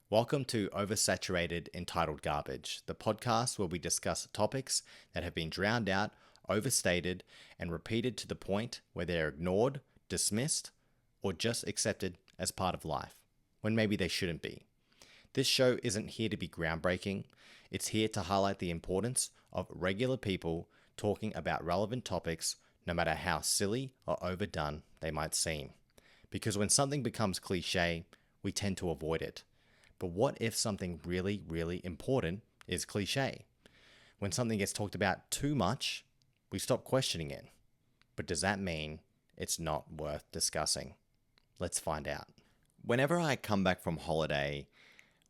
Welcome to Oversaturated Entitled Garbage, the podcast where we discuss topics that have been drowned out, overstated, and repeated to the point where they are ignored, dismissed, or just accepted as part of life, when maybe they shouldn't be. This show isn't here to be groundbreaking, it's here to highlight the importance of regular people talking about relevant topics, no matter how silly or overdone they might seem. Because when something becomes cliche, we tend to avoid it. But what if something really, really important is cliche? When something gets talked about too much, we stop questioning it. But does that mean it's not worth discussing? Let's find out. Whenever I come back from holiday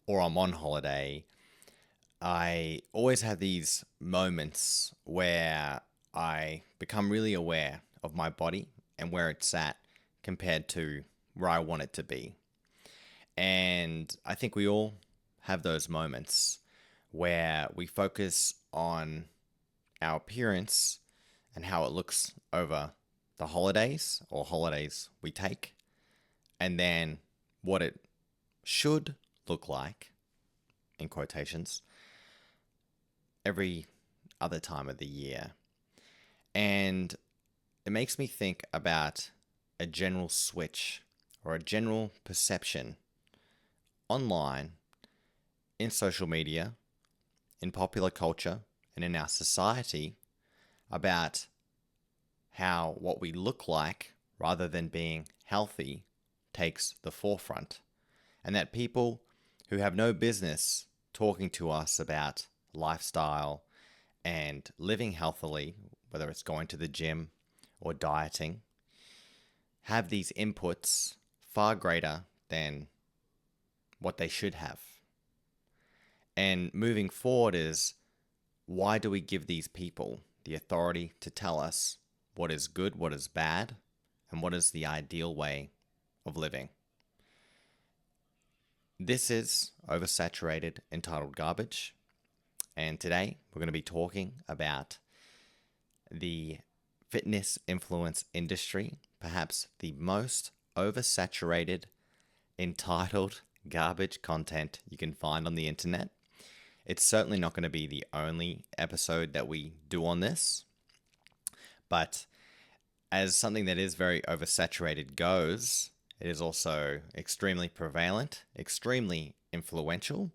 or I'm on holiday, I always have these moments where I become really aware of my body and where it's at compared to where I want it to be. And I think we all have those moments where we focus on our appearance and how it looks over the holidays or holidays we take, and then what it should look like, in quotations, every other time of the year. And it makes me think about a general switch or a general perception online, in social media, in popular culture, and in our society about how what we look like, rather than being healthy, takes the forefront. And that people who have no business talking to us about lifestyle and living healthily, whether it's going to the gym or dieting, have these inputs far greater than what they should have. And moving forward is, why do we give these people the authority to tell us what is good, what is bad, and what is the ideal way of living? This is Oversaturated Entitled Garbage, and today we're going to be talking about the fitness influence industry, perhaps the most oversaturated, entitled garbage content you can find on the internet. It's certainly not going to be the only episode that we do on this, but as something that is very oversaturated goes, it is also extremely prevalent, extremely influential,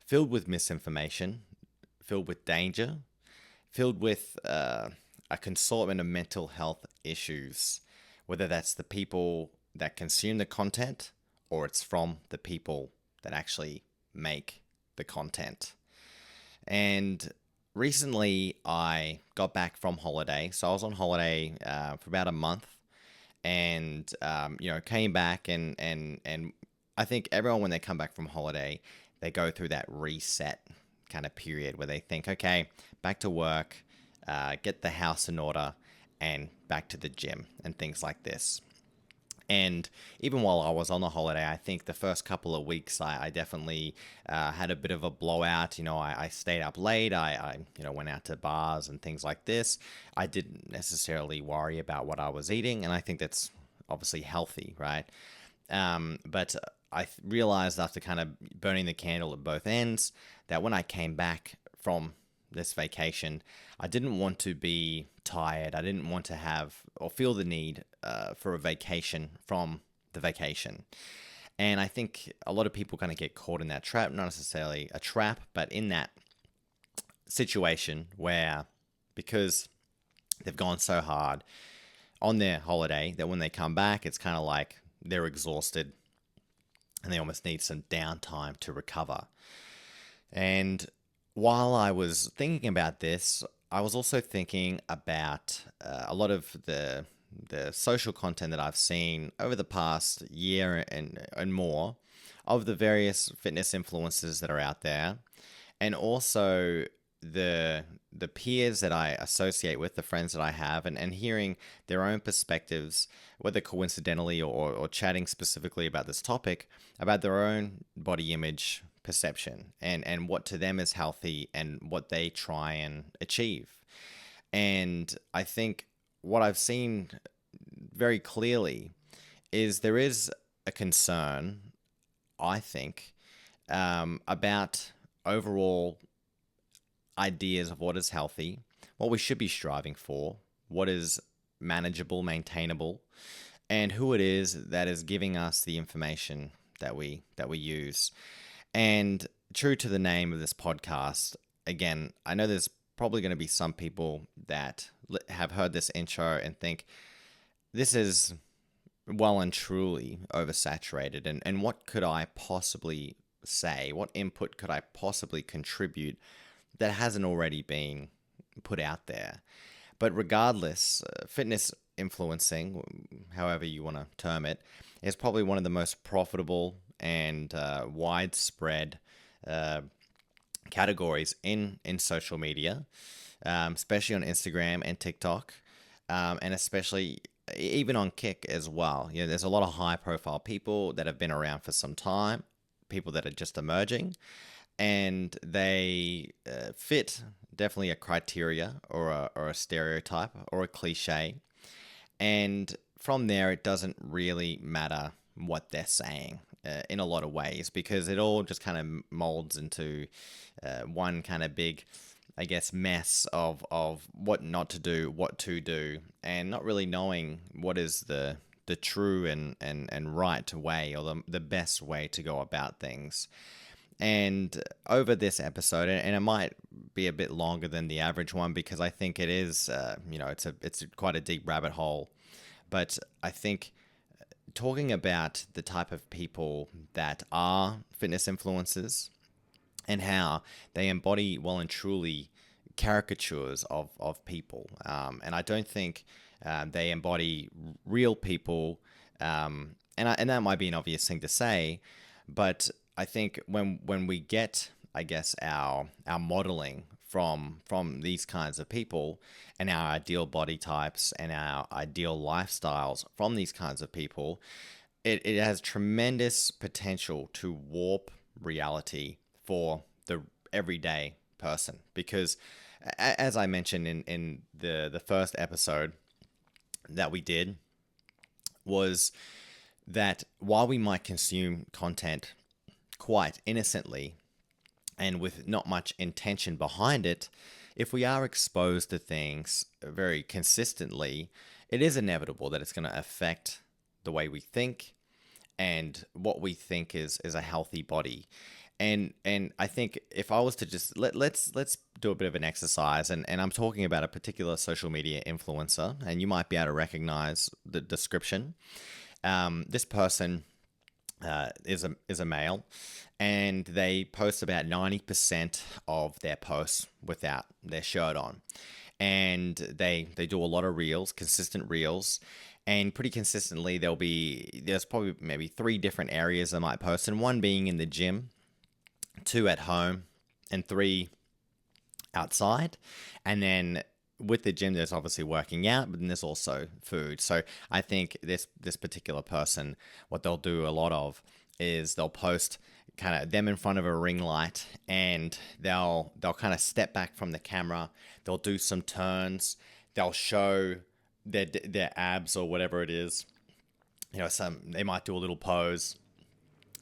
filled with misinformation, filled with danger, filled with a consortment of mental health issues, whether that's the people that consume the content or it's from the people that actually make the content. And recently I got back from holiday. So I was on holiday for about a month, and came back and I think everyone, when they come back from holiday, they go through that reset kind of period where they think, okay, back to work, get the house in order, and back to the gym and things like this. And even while I was on the holiday, I think the first couple of weeks, I definitely had a bit of a blowout. I stayed up late. I went out to bars and things like this. I didn't necessarily worry about what I was eating, and I think that's obviously healthy, right? But I realized after kind of burning the candle at both ends that when I came back from this vacation, I didn't want to be tired. I didn't want to have or feel the need for a vacation from the vacation. And I think a lot of people kind of get caught in that trap, not necessarily a trap, but in that situation where, because they've gone so hard on their holiday, that when they come back, it's kind of like they're exhausted and they almost need some downtime to recover. And while I was thinking about this, I was also thinking about a lot of the social content that I've seen over the past year and more of the various fitness influencers that are out there, and also the peers that I associate with, the friends that I have, and hearing their own perspectives, whether coincidentally or chatting specifically about this topic, about their own body image perception and what to them is healthy and what they try and achieve. And I think what I've seen very clearly is there is a concern, I think, about overall ideas of what is healthy, what we should be striving for, what is manageable, maintainable, and who it is that is giving us the information that we use. And true to the name of this podcast, again, I know there's probably going to be some people that have heard this intro and think this is well and truly oversaturated, and what could I possibly say? What input could I possibly contribute that hasn't already been put out there? But regardless, fitness influencing, however you want to term it, is probably one of the most profitable and widespread categories in social media, especially on Instagram and TikTok, and especially even on Kick as well. There's a lot of high-profile people that have been around for some time, people that are just emerging, and they fit definitely a criteria or a stereotype or a cliche. And from there, it doesn't really matter what they're saying in a lot of ways, because it all just kind of molds into one kind of big, I guess, mess of what not to do, what to do, and not really knowing what is the true and right way, or the best way to go about things. And over this episode, and it might be a bit longer than the average one, because I think it is, it's quite a deep rabbit hole. But I think talking about the type of people that are fitness influencers and how they embody well and truly caricatures of people. And I don't think they embody real people. And that might be an obvious thing to say, but I think when we get, I guess, our modeling from these kinds of people, and our ideal body types and our ideal lifestyles from these kinds of people, it has tremendous potential to warp reality for the everyday person. Because as I mentioned in the first episode that we did, was that while we might consume content quite innocently and with not much intention behind it, if we are exposed to things very consistently, it is inevitable that it's going to affect the way we think and what we think is a healthy body. And I think if I was to just let's do a bit of an exercise, and I'm talking about a particular social media influencer, and you might be able to recognize the description. This person is a male, and they post about 90% of their posts without their shirt on, and they do a lot of reels, consistent reels, and pretty consistently there's probably maybe 3 different areas they might post, and one being in the gym, 2 at home, and 3 outside. And then with the gym, there's obviously working out, but then there's also food. So I think this particular person, what they'll do a lot of is they'll post kind of them in front of a ring light, and they'll kind of step back from the camera. They'll do some turns. They'll show their abs or whatever it is. They might do a little pose,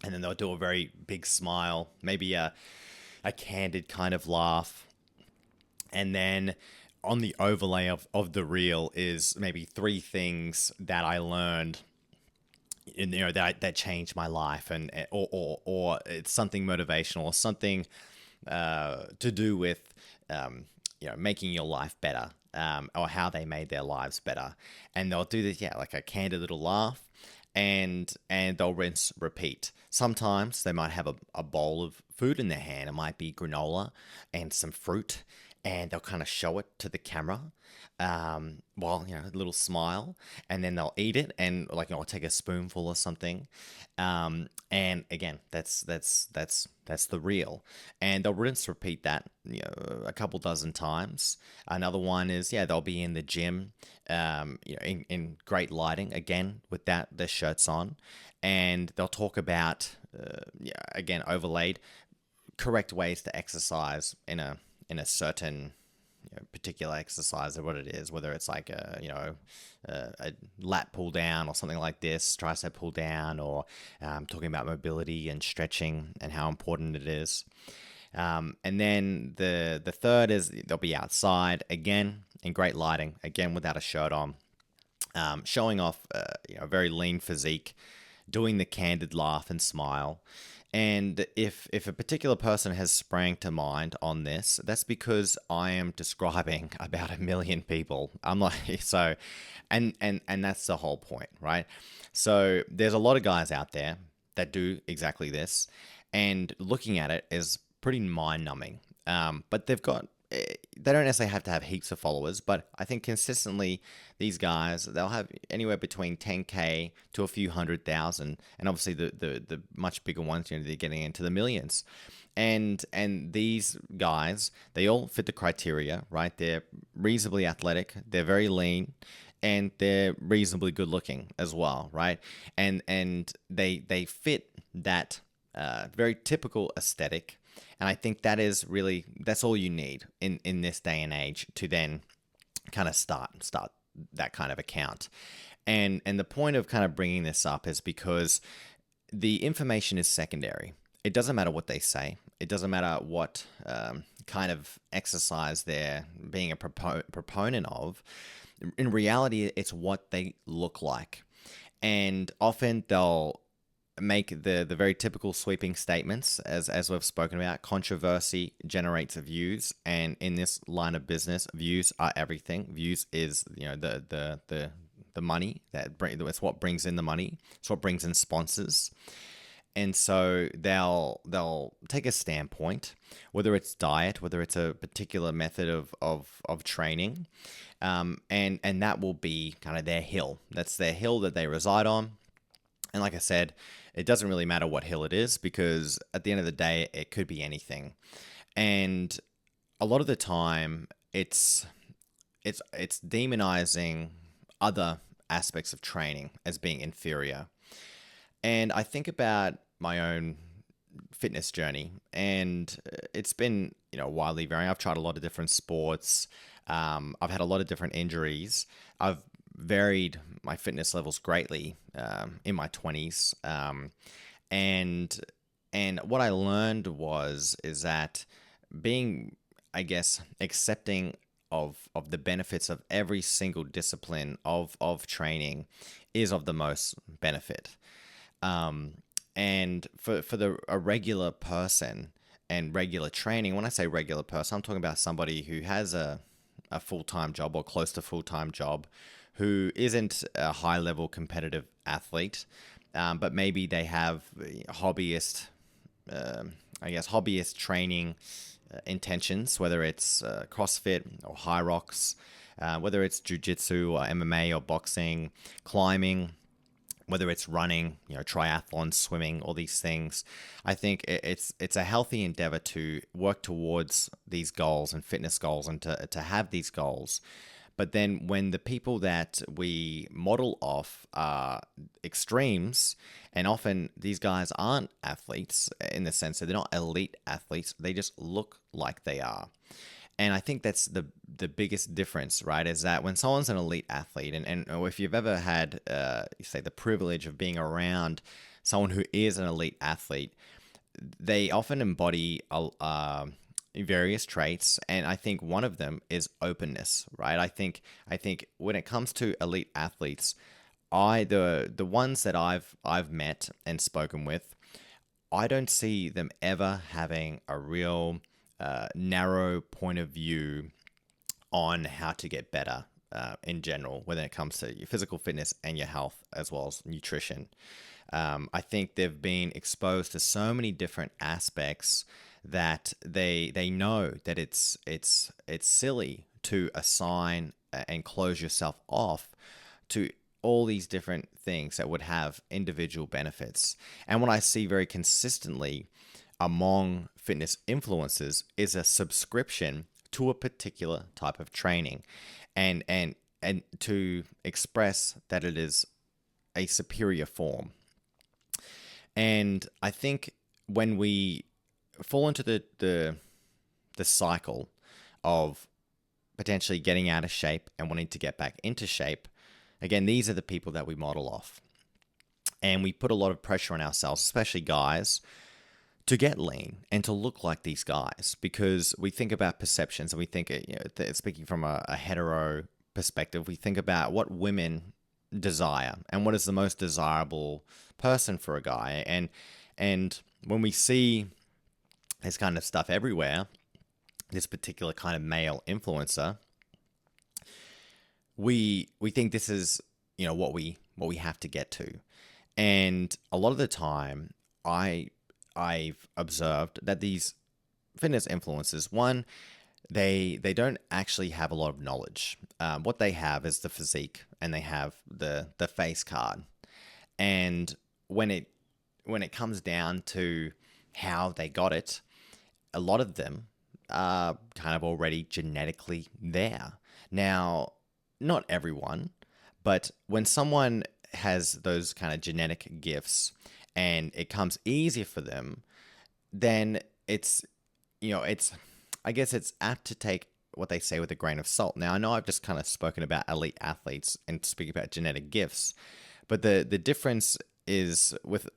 and then they'll do a very big smile, maybe a candid kind of laugh. And then on the overlay of the reel is maybe 3 things that I learned, that changed my life, and or it's something motivational, or something to do with making your life better, or how they made their lives better. And they'll do this, like a candid little laugh, and they'll rinse, repeat. Sometimes they might have a bowl of food in their hand. It might be granola and some fruit, and they'll kind of show it to the camera, while a little smile, and then they'll eat it, and take a spoonful or something, and again, that's the reel, and they'll rinse, repeat that a couple dozen times. Another one is they'll be in the gym, in great lighting, again with their shirts on, and they'll talk about again, overlaid, correct ways to exercise in a certain a particular exercise or what it is, whether it's like a lat pull down or something like this, tricep pull down, or talking about mobility and stretching and how important it is. And then the third is they'll be outside again in great lighting, again without a shirt on, showing off a very lean physique, doing the candid laugh and smile. And if a particular person has sprang to mind on this, that's because I am describing about 1 million people. I'm like, so, and that's the whole point, right? So there's a lot of guys out there that do exactly this, and looking at it is pretty mind-numbing. But they don't necessarily have to have heaps of followers, but I think consistently these guys, they'll have anywhere between 10K to a few 100,000, and obviously the much bigger ones, they're getting into the millions. And these guys, they all fit the criteria, right? They're reasonably athletic, they're very lean, and they're reasonably good looking as well, right? And they fit that very typical aesthetic. And I think that's all you need in this day and age to then kind of start that kind of account. And the point of kind of bringing this up is because the information is secondary. It doesn't matter what they say. It doesn't matter what kind of exercise they're being a proponent of. In reality, it's what they look like. And often they'll make the very typical sweeping statements, as we've spoken about. Controversy generates views, and in this line of business, views are everything. Views is the money it's what brings in the money. It's what brings in sponsors. And so they'll take a standpoint, whether it's diet, whether it's a particular method of training, and that will be kind of their hill. That's their hill that they reside on. And like I said, it doesn't really matter what hill it is, because at the end of the day, it could be anything. And a lot of the time, it's demonizing other aspects of training as being inferior. And I think about my own fitness journey, and it's been widely varying. I've tried a lot of different sports. I've had a lot of different injuries. I've varied my fitness levels greatly in my 20s, and what I learned is that being, I guess, accepting of the benefits of every single discipline of training is of the most benefit. And for a regular person and regular training, when I say regular person, I'm talking about somebody who has a full-time job or close to full-time job, who isn't a high-level competitive athlete, but maybe they have hobbyist training intentions, whether it's CrossFit or High Rocks, whether it's jiu-jitsu or MMA or boxing, climbing, whether it's running, triathlon, swimming, all these things. I think it's a healthy endeavor to work towards these goals and fitness goals, and to have these goals. But then when the people that we model off are extremes, and often these guys aren't athletes in the sense that they're not elite athletes, they just look like they are. And I think that's the biggest difference, right? Is that when someone's an elite athlete, and if you've ever had, say, the privilege of being around someone who is an elite athlete, they often embody various traits, and I think one of them is openness, right? I think when it comes to elite athletes, the ones that I've met and spoken with, I don't see them ever having a real narrow point of view on how to get better in general, when it comes to your physical fitness and your health, as well as nutrition. I think they've been exposed to so many different aspects that they know that it's silly to assign and close yourself off to all these different things that would have individual benefits. And what I see very consistently among fitness influencers is a subscription to a particular type of training, and to express that it is a superior form. And I think when we fall into the cycle of potentially getting out of shape and wanting to get back into shape, again, these are the people that we model off. And we put a lot of pressure on ourselves, especially guys, to get lean and to look like these guys, because we think about perceptions and we think, speaking from a hetero perspective, we think about what women desire and what is the most desirable person for a guy. And when we see this kind of stuff everywhere, this particular kind of male influencer, we think this is what we have to get to. And a lot of the time I've observed that these fitness influencers, one, they don't actually have a lot of knowledge. What they have is the physique, and they have the face card. And when it comes down to how they got it, a lot of them are kind of already genetically there. Now, not everyone, but when someone has those kind of genetic gifts and it comes easier for them, then it's I guess it's apt to take what they say with a grain of salt. Now, I know I've just kind of spoken about elite athletes and speaking about genetic gifts, but the difference is with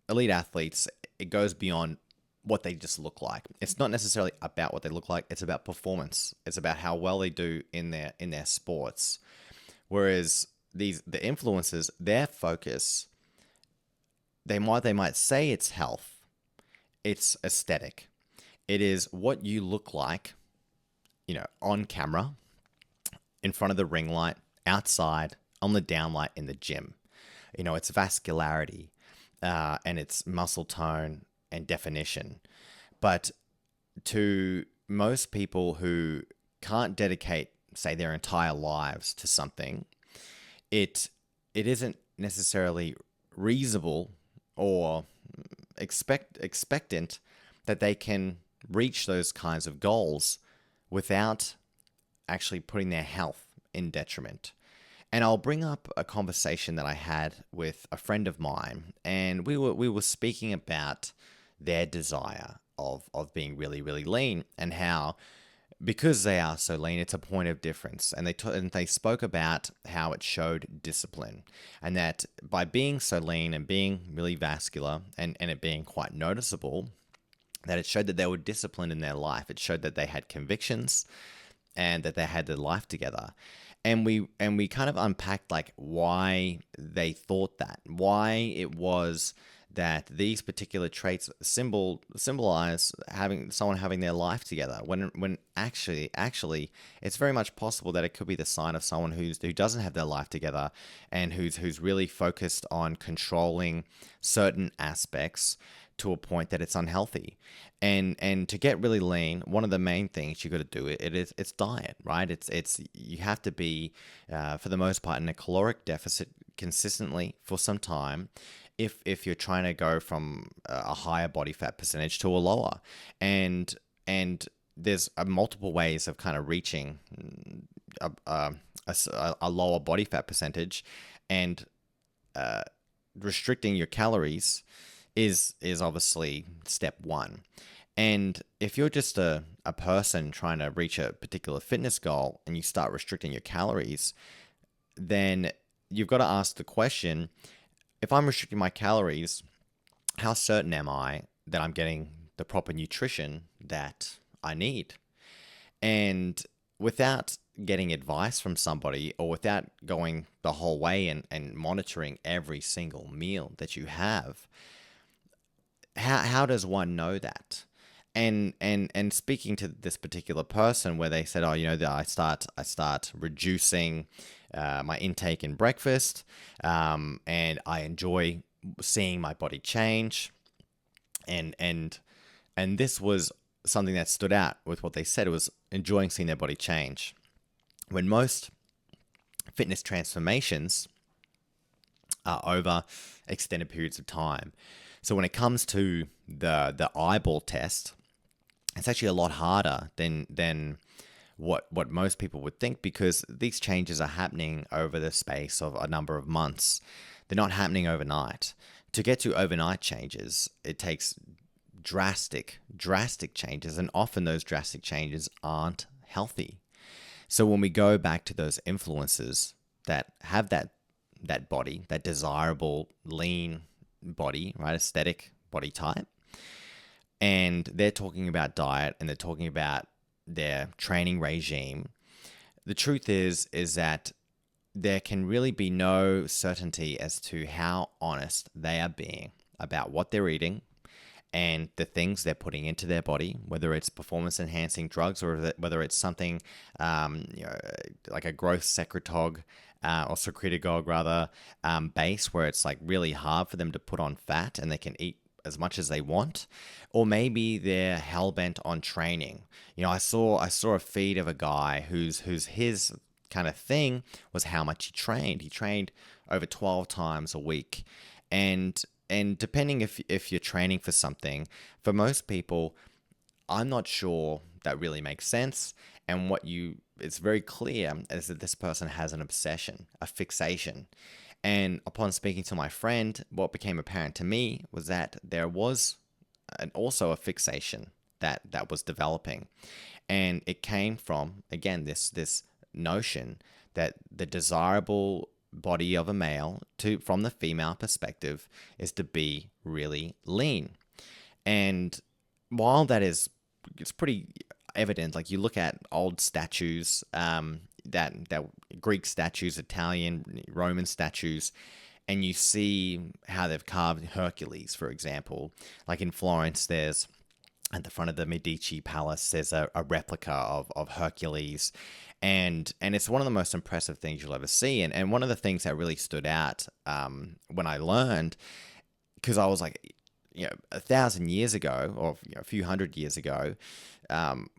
elite athletes, it goes beyond what they just look like. It's not necessarily about what they look like. It's about performance. It's about how well they do in their sports. Whereas the influencers, their focus, they might say it's health, it's aesthetic. It is what you look like, on camera, in front of the ring light, outside, on the downlight in the gym. It's vascularity, and it's muscle tone and definition. But to most people who can't dedicate, say, their entire lives to something, it isn't necessarily reasonable or expectant that they can reach those kinds of goals without actually putting their health in detriment. And I'll bring up a conversation that I had with a friend of mine, and we were speaking about their desire of being really, really lean, and how, because they are so lean, it's a point of difference. And they spoke about how it showed discipline, and that by being so lean and being really vascular and it being quite noticeable, that it showed that they were disciplined in their life. It showed that they had convictions and that they had their life together. And we kind of unpacked like why they thought that, why it was that these particular traits symbolize someone having their life together, when actually it's very much possible that it could be the sign of someone who doesn't have their life together, and who's really focused on controlling certain aspects to a point that it's unhealthy. And to get really lean, one of the main things you got to do it's diet, right? It's you have to be for the most part in a caloric deficit consistently for some time, if you're trying to go from a higher body fat percentage to a lower. And there's multiple ways of kind of reaching a lower body fat percentage, and restricting your calories is obviously step one. And if you're just a person trying to reach a particular fitness goal and you start restricting your calories, then you've got to ask the question, if I'm restricting my calories, how certain am I that I'm getting the proper nutrition that I need? And without getting advice from somebody, or without going the whole way and monitoring every single meal that you have, how does one know that? And speaking to this particular person, where they said, that I start reducing my intake in breakfast, and I enjoy seeing my body change, and this was something that stood out with what they said. It was enjoying seeing their body change, when most fitness transformations are over extended periods of time. So when it comes to the eyeball test, it's actually a lot harder than what most people would think, because these changes are happening over the space of a number of months. They're not happening overnight. To get to overnight changes, it takes drastic changes, and often those drastic changes aren't healthy. So when we go back to those influences that have that body, that desirable lean body, right, aesthetic body type, and they're talking about diet and they're talking about their training regime, the truth is that there can really be no certainty as to how honest they are being about what they're eating and the things they're putting into their body, whether it's performance enhancing drugs or whether it's something like a growth secretagogue or secretagogue rather base, where it's like really hard for them to put on fat and they can eat as much as they want, or maybe they're hell bent on training. I saw a feed of a guy whose his kind of thing was how much he trained. He trained over 12 times a week, and depending if you're training for something, for most people, I'm not sure that really makes sense. And it's very clear is that this person has an obsession, a fixation. And upon speaking to my friend, what became apparent to me was that there was also a fixation that was developing. And it came from, again, this notion that the desirable body of a male from the female perspective is to be really lean. And while it's pretty evident, like you look at old statues, that Greek statues, Italian, Roman statues, and you see how they've carved Hercules, for example. Like in Florence, there's at the front of the Medici Palace, there's a replica of Hercules. And it's one of the most impressive things you'll ever see. And one of the things that really stood out when I learned, because I was like, 1,000 years ago, or a few hundred years ago,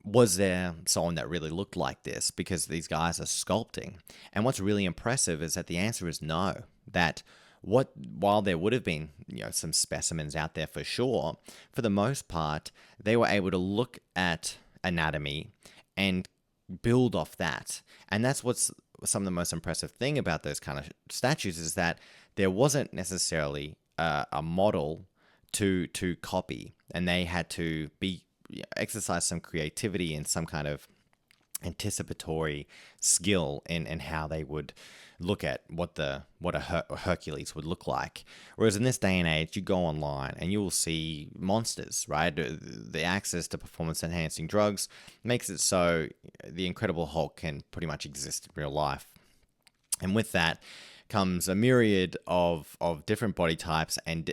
was there someone that really looked like this? Because these guys are sculpting. And what's really impressive is that the answer is no. That while there would have been some specimens out there for sure, for the most part, they were able to look at anatomy and build off that. And that's what's some of the most impressive thing about those kind of statues, is that there wasn't necessarily a model to copy, and they had to exercise some creativity and some kind of anticipatory skill in how they would look at what a Hercules would look like. Whereas in this day and age, you go online and you will see monsters, right? The access to performance enhancing drugs makes it so the Incredible Hulk can pretty much exist in real life. And with that comes a myriad of different body types and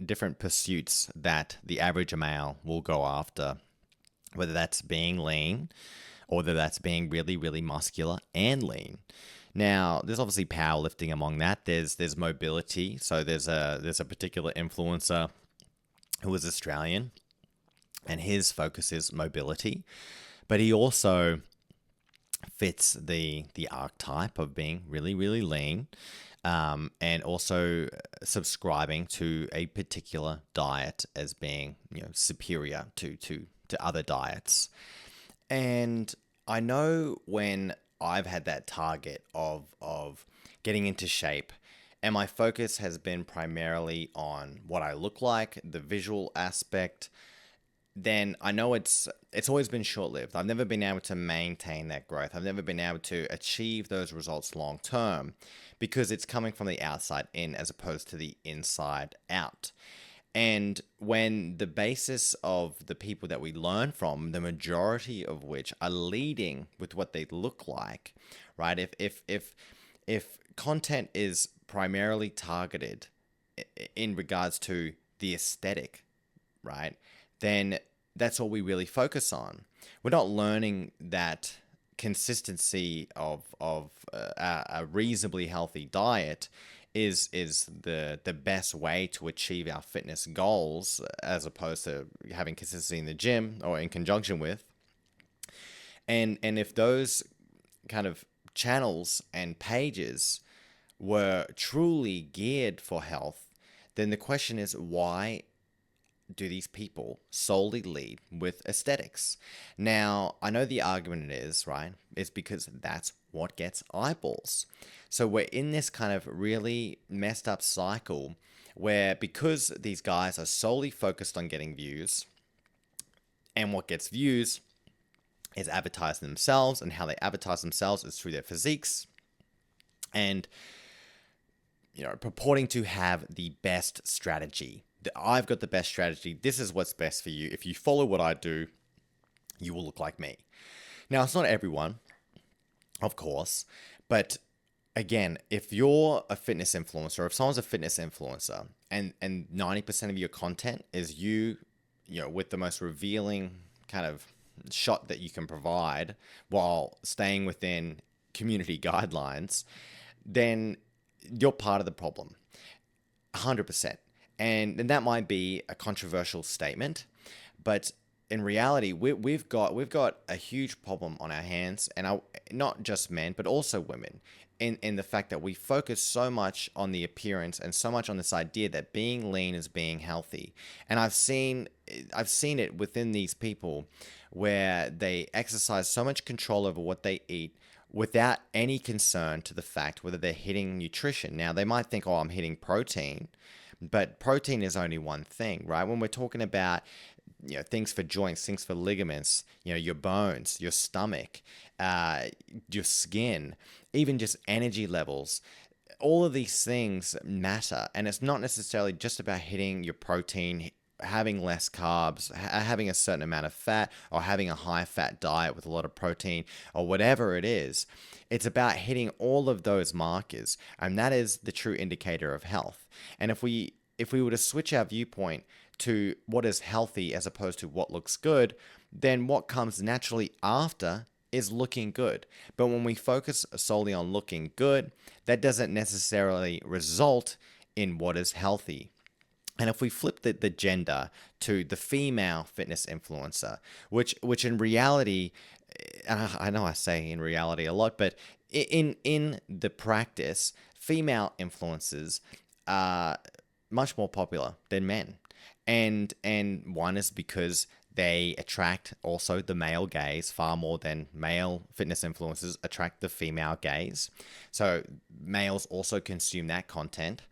different pursuits that the average male will go after, whether that's being lean or whether that's being really, really muscular and lean. Now, there's obviously powerlifting among that. There's mobility. So there's a particular influencer who is Australian, and his focus is mobility, but he also fits the archetype of being really, really lean, and also subscribing to a particular diet as being superior to other diets. And I know when I've had that target of getting into shape, and my focus has been primarily on what I look like, the visual aspect, then I know it's always been short-lived. I've never been able to maintain that growth. I've never been able to achieve those results long-term, because it's coming from the outside in as opposed to the inside out. And when the basis of the people that we learn from, the majority of which are leading with what they look like, right? If content is primarily targeted in regards to the aesthetic, right, then that's all we really focus on. We're not learning that consistency of a reasonably healthy diet is the best way to achieve our fitness goals, as opposed to having consistency in the gym or in conjunction with. And if those kind of channels and pages were truly geared for health, then the question is, why do these people solely lead with aesthetics? Now, I know the argument is, right, it's because that's what gets eyeballs. So we're in this kind of really messed up cycle where, because these guys are solely focused on getting views, and what gets views is advertising themselves, and how they advertise themselves is through their physiques and purporting to have the best strategy. I've got the best strategy. This is what's best for you. If you follow what I do, you will look like me. Now, it's not everyone, of course, but again, if you're a fitness influencer, if someone's a fitness influencer, and 90% of your content is you with the most revealing kind of shot that you can provide while staying within community guidelines, then you're part of the problem, 100%. And that might be a controversial statement, but in reality, we've got a huge problem on our hands, and not just men, but also women, in the fact that we focus so much on the appearance and so much on this idea that being lean is being healthy. And I've seen it within these people where they exercise so much control over what they eat without any concern to the fact whether they're hitting nutrition. Now, they might think, oh, I'm hitting protein, but protein is only one thing, right? When we're talking about things for joints, things for ligaments, your bones, your stomach, your skin, even just energy levels, all of these things matter. And it's not necessarily just about hitting your protein, having less carbs, having a certain amount of fat, or having a high fat diet with a lot of protein, or whatever it is. It's about hitting all of those markers, and that is the true indicator of health. And if we were to switch our viewpoint to what is healthy as opposed to what looks good, then what comes naturally after is looking good. But when we focus solely on looking good, that doesn't necessarily result in what is healthy. And if we flip the gender to the female fitness influencer, which in reality, I know I say in reality a lot, but in the practice, female influencers are much more popular than men. And one is because they attract also the male gaze far more than male fitness influencers attract the female gaze. So males also consume that content.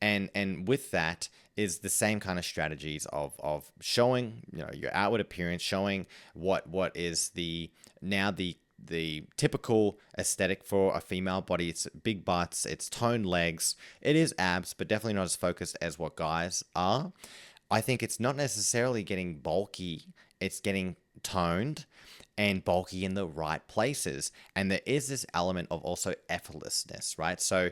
And with that is the same kind of strategies of showing your outward appearance, showing what is the typical aesthetic for a female body. It's big butts, it's toned legs, it is abs, but definitely not as focused as what guys are. I think it's not necessarily getting bulky, it's getting toned and bulky in the right places. And there is this element of also effortlessness, right? So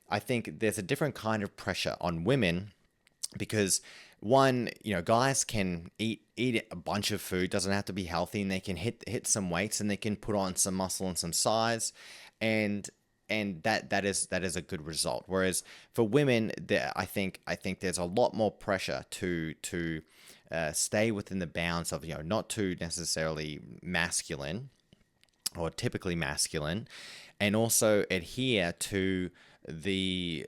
I think there's a different kind of pressure on women because one, guys can eat a bunch of food, doesn't have to be healthy, and they can hit some weights and they can put on some muscle and some size, and that is a good result. Whereas for women, I think there's a lot more pressure to stay within the bounds of not too necessarily masculine or typically masculine, and also adhere to the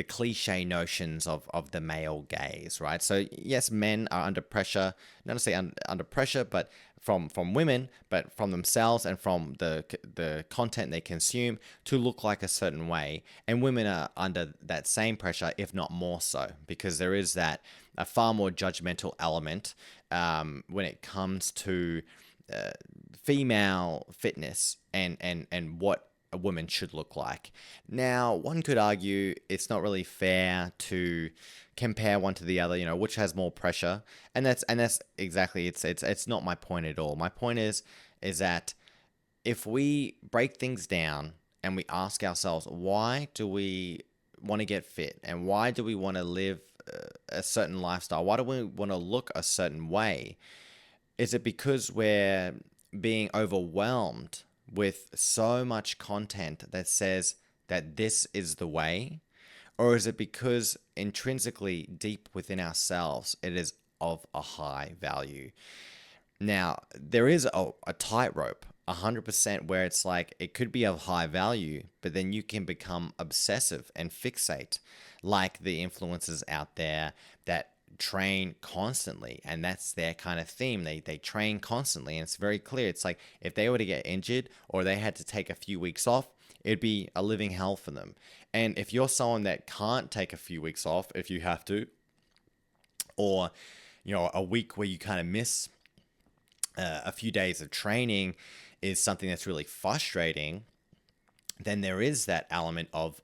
cliche notions of the male gaze, right? So yes, men are under pressure, not to say under pressure, but from women, but from themselves and from the content they consume to look like a certain way. And women are under that same pressure, if not more so, because there is a far more judgmental element when it comes to female fitness and what a woman should look like. Now, one could argue it's not really fair to compare one to the other, which has more pressure, and that's exactly it's not my point at all. My point is that if we break things down and we ask ourselves, why do we want to get fit, and why do we want to live a certain lifestyle? Why do we want to look a certain way? Is it because we're being overwhelmed with so much content that says that this is the way? Or is it because intrinsically deep within ourselves, it is of a high value? Now, there is a tightrope, 100%, where it's like it could be of high value, but then you can become obsessive and fixate, like the influencers out there that train constantly, and that's their kind of theme. They train constantly, and it's very clear. It's like if they were to get injured or they had to take a few weeks off, it'd be a living hell for them. And if you're someone that can't take a few weeks off if you have to, or a week where you kind of miss a few days of training is something that's really frustrating, then there is that element of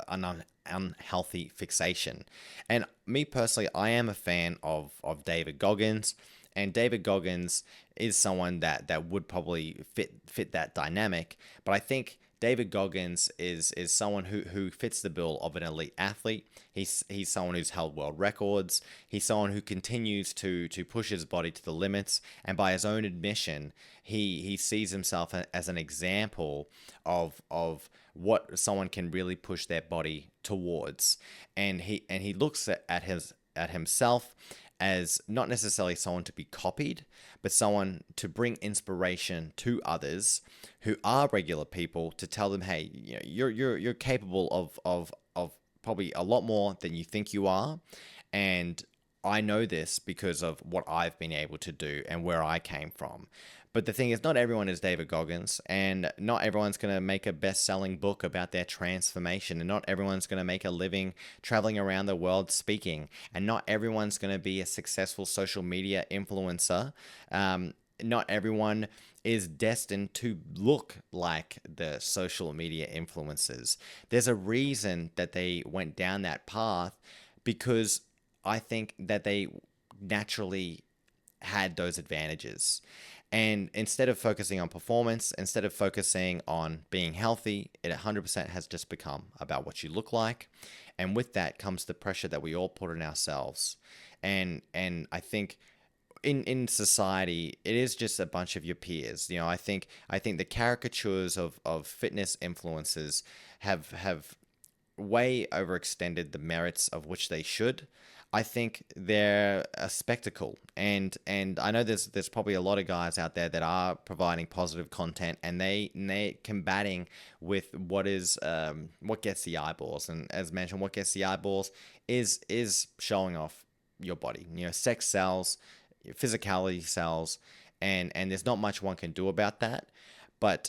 an unhealthy fixation. And me personally, I am a fan of David Goggins, and David Goggins is someone that would probably fit that dynamic. But I think David Goggins is someone who fits the bill of an elite athlete. He's someone who's held world records. He's someone who continues to push his body to the limits. And by his own admission, he sees himself as an example of what someone can really push their body towards. And he looks at himself as not necessarily someone to be copied, but someone to bring inspiration to others who are regular people, to tell them, hey, you're capable of probably a lot more than you think you are. And I know this because of what I've been able to do and where I came from. But the thing is, not everyone is David Goggins, and not everyone's going to make a best-selling book about their transformation, and not everyone's going to make a living traveling around the world speaking, and not everyone's going to be a successful social media influencer. Not everyone is destined to look like the social media influencers. There's a reason that they went down that path, because I think that they naturally had those advantages. And instead of focusing on performance, instead of focusing on being healthy, it 100% has just become about what you look like. And with that comes the pressure that we all put on ourselves. And I think in society, it is just a bunch of your peers. I think the caricatures of fitness influencers have way overextended the merits of which they should. I think they're a spectacle, and I know there's probably a lot of guys out there that are providing positive content, and they combating with what gets the eyeballs. And as mentioned, what gets the eyeballs is showing off your body. Sex sells, physicality sells, and there's not much one can do about that. But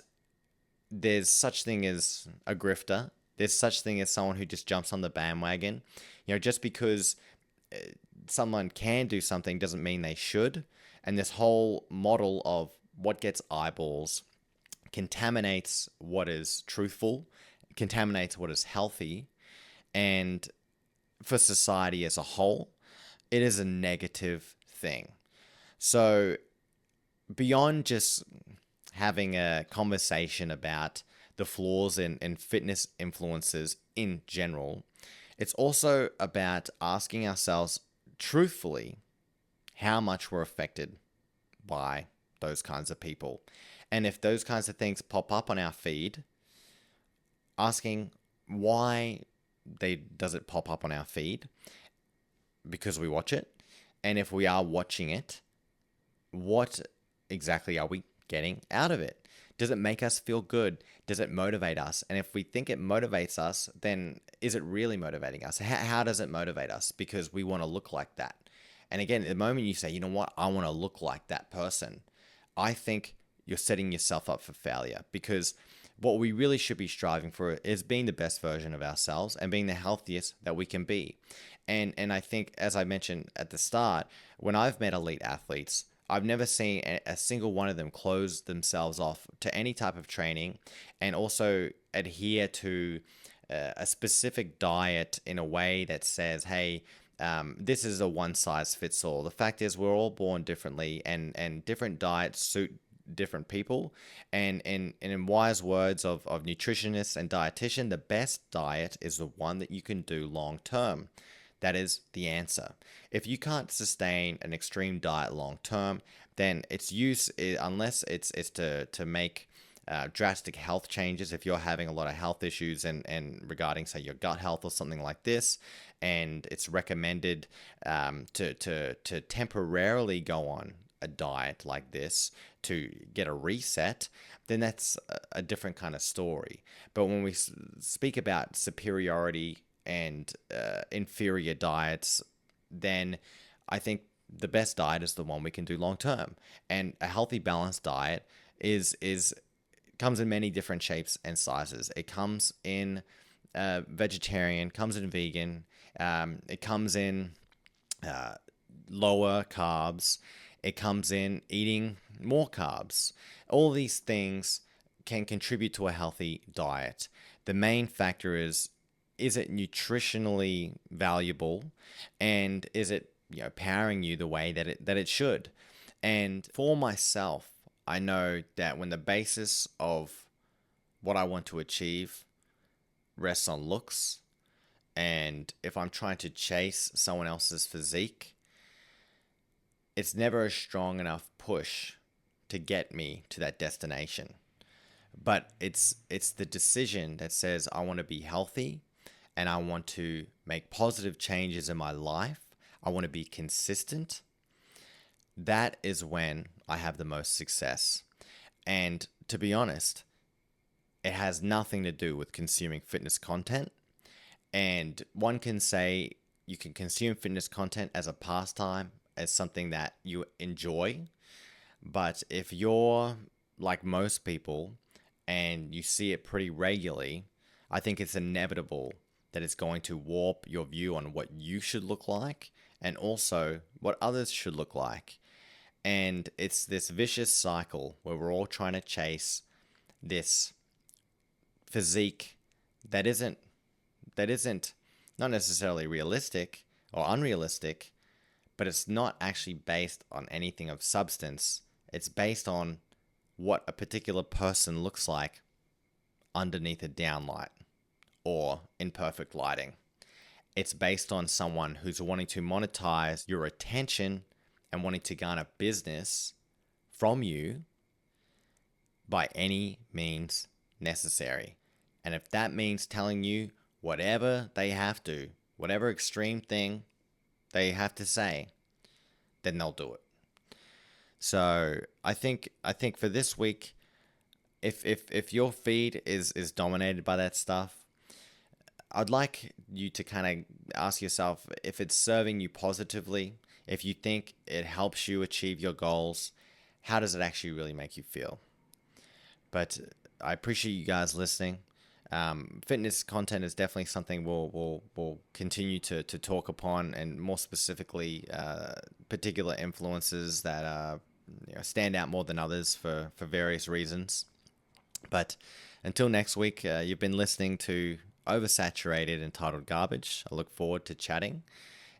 there's such thing as a grifter. There's such thing as someone who just jumps on the bandwagon. Just because someone can do something doesn't mean they should. And this whole model of what gets eyeballs contaminates what is truthful, contaminates what is healthy, and for society as a whole, it is a negative thing. So beyond just having a conversation about the flaws in fitness influencers in general, it's also about asking ourselves truthfully how much we're affected by those kinds of people. And if those kinds of things pop up on our feed, asking why does it pop up on our feed? Because we watch it. And if we are watching it, what exactly are we getting out of it? Does it make us feel good? Does it motivate us? And if we think it motivates us, then is it really motivating us? How does it motivate us? Because we want to look like that. And again, the moment you say, you know what, I want to look like that person, I think you're setting yourself up for failure, because what we really should be striving for is being the best version of ourselves and being the healthiest that we can be. And I think, as I mentioned at the start, when I've met elite athletes, I've never seen a single one of them close themselves off to any type of training, and also adhere to a specific diet in a way that says, hey, this is a one size fits all. The fact is, we're all born differently, and different diets suit different people. And in wise words of nutritionists and dietitian, the best diet is the one that you can do long term. That is the answer. If you can't sustain an extreme diet long term, then its use, unless it's to make drastic health changes, if you're having a lot of health issues and regarding, say, your gut health or something like this, and it's recommended to temporarily go on a diet like this to get a reset, then that's a different kind of story. But when we speak about superiority and inferior diets, then I think the best diet is the one we can do long term. And a healthy, balanced diet comes in many different shapes and sizes. It comes in vegetarian, comes in vegan, it comes in lower carbs, It comes in eating more carbs. All these things can contribute to a healthy diet. The main factor is it nutritionally valuable, and is it powering you the way that it should? And for myself, I know that when the basis of what I want to achieve rests on looks, and if I'm trying to chase someone else's physique, it's never a strong enough push to get me to that destination. But it's the decision that says I want to be healthy and I want to make positive changes in my life. I want to be consistent. That is when I have the most success. And to be honest, it has nothing to do with consuming fitness content. And one can say you can consume fitness content as a pastime, as something that you enjoy. But if you're like most people and you see it pretty regularly, I think it's inevitable that it's going to warp your view on what you should look like and also what others should look like. And it's this vicious cycle where we're all trying to chase this physique that isn't not necessarily realistic or unrealistic, but it's not actually based on anything of substance. It's based on what a particular person looks like underneath a downlight or in perfect lighting. It's based on someone who's wanting to monetize your attention and wanting to garner business from you by any means necessary. And if that means telling you whatever they have to, whatever extreme thing they have to say, then they'll do it. So I think for this week, if your feed is dominated by that stuff, I'd like you to kind of ask yourself if it's serving you positively, if you think it helps you achieve your goals, how does it actually really make you feel? But I appreciate you guys listening. Fitness content is definitely something we'll continue to talk upon, and more specifically, particular influences that stand out more than others for various reasons. But until next week, you've been listening to Oversaturated Entitled Garbage. I look forward to chatting,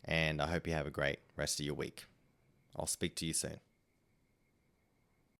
and I hope you have a great rest of your week. I'll speak to you soon.